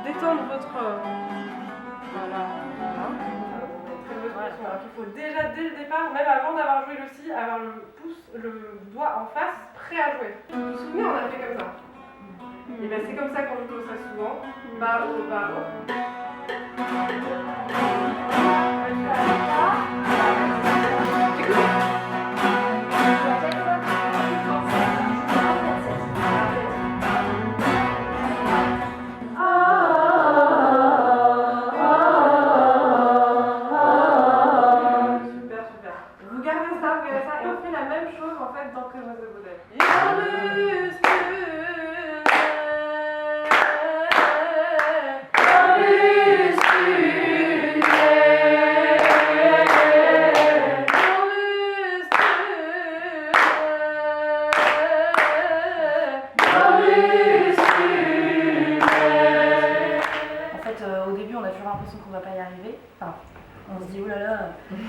détendre votre... voilà. Il faut déjà, dès le départ, même avant d'avoir joué le si, avoir le doigt en face, prêt à jouer. Vous vous souvenez, on a fait comme ça. Et bien c'est comme ça qu'on joue ça souvent. Ba, o, ba, o. On se dit oh là là,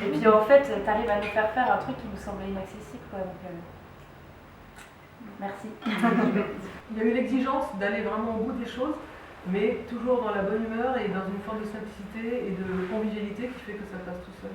et puis en fait t'arrives à nous faire un truc qui nous semblait inaccessible quoi, donc merci. Il y a eu l'exigence d'aller vraiment au bout des choses, mais toujours dans la bonne humeur et dans une forme de simplicité et de convivialité qui fait que ça passe tout seul.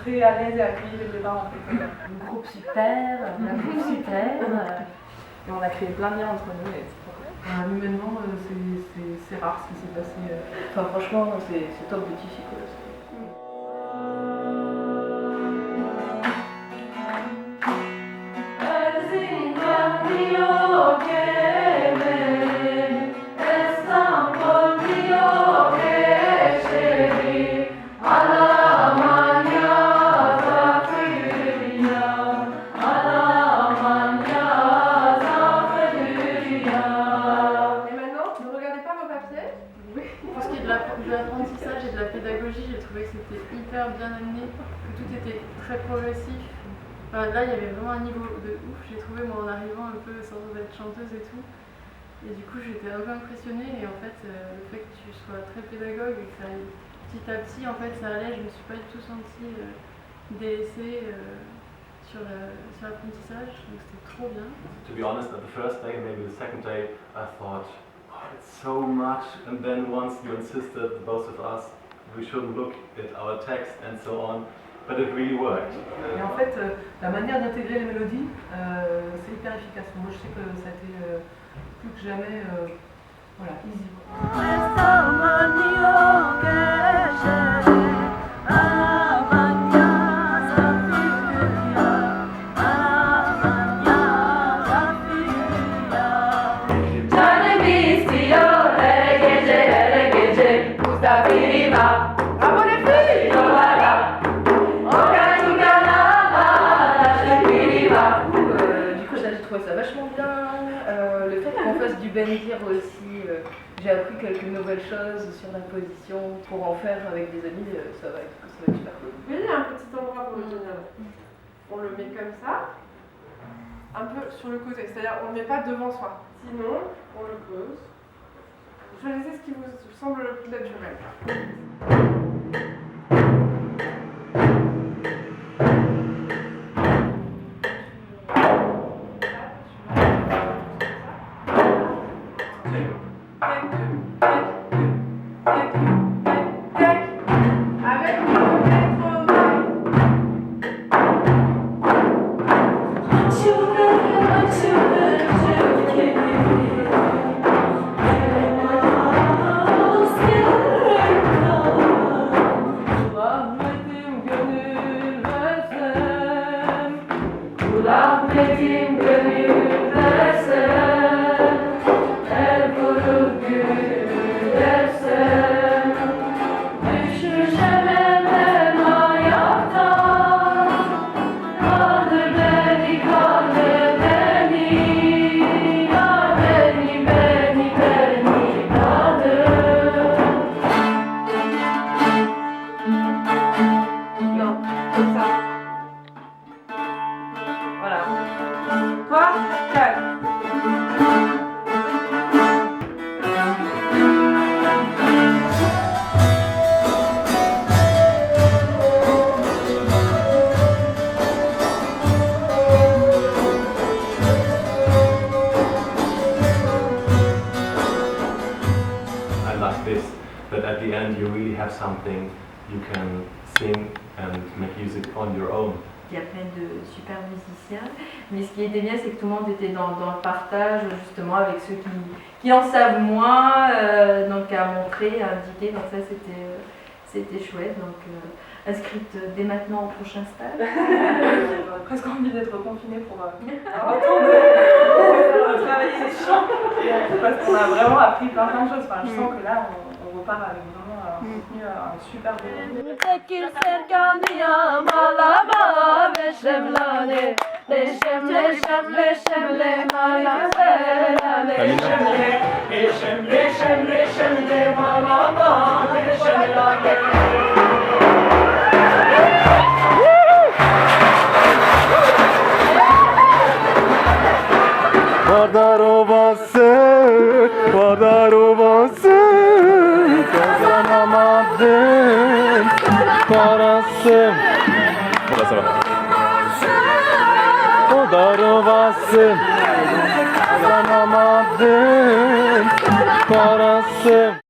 Très à l'aise et accueilli dès le départ en fait. Le groupe super, la groupe super. Et on a créé plein de liens entre nous et c'est humainement, c'est rare ce qui s'est passé. Enfin franchement, c'est top de Tichy quoi. L'apprentissage et de la pédagogie, j'ai trouvé que c'était hyper bien amené, que tout était très progressif. Enfin, là, il y avait vraiment un niveau de ouf, j'ai trouvé moi en arrivant un peu sans être chanteuse et tout. Et du coup, j'étais un peu impressionnée et en fait, le fait que tu sois très pédagogue et que ça aille petit à petit, en fait, ça allait, je me suis pas du tout sentie délaissée sur l'apprentissage, donc c'était trop bien. To be honest, at the first day, maybe the second day, I thought, it's so much, and then once you insisted, both of us, we should look at our text and so on, but it really worked. Et en fait, la manière d'intégrer les mélodies, c'est hyper efficace. Moi, je sais que ça a été plus que jamais, voilà, easy. Dire aussi, j'ai appris quelques nouvelles choses sur la position pour en faire avec des amis, ça va être super cool. Oui, il y a un petit endroit pour le tenir. On le met comme ça, un peu sur le côté, c'est-à-dire on ne le met pas devant soi. Sinon, on le pose. Choisissez ce qui vous semble le plus naturel. Rahmetin gönül versen, her vurup gül. but at the end you really have something you can sing and make music on your own. Il y a plein de super musiciens, mais ce qui était bien, c'est que tout le monde était dans le partage, justement, avec ceux qui en savent moins, donc à montrer, à indiquer, donc ça c'était chouette, donc inscrite dès maintenant au prochain stage. J'aurais presque envie d'être confinée pour retourner travailler les chants, parce qu'on a vraiment appris plein de choses. Enfin, je sens que là, on repart avec vraiment un contenu, un super bon. Vardarovası kazanamadım parası. Burası bak. Vardarovası kazanamadım parası.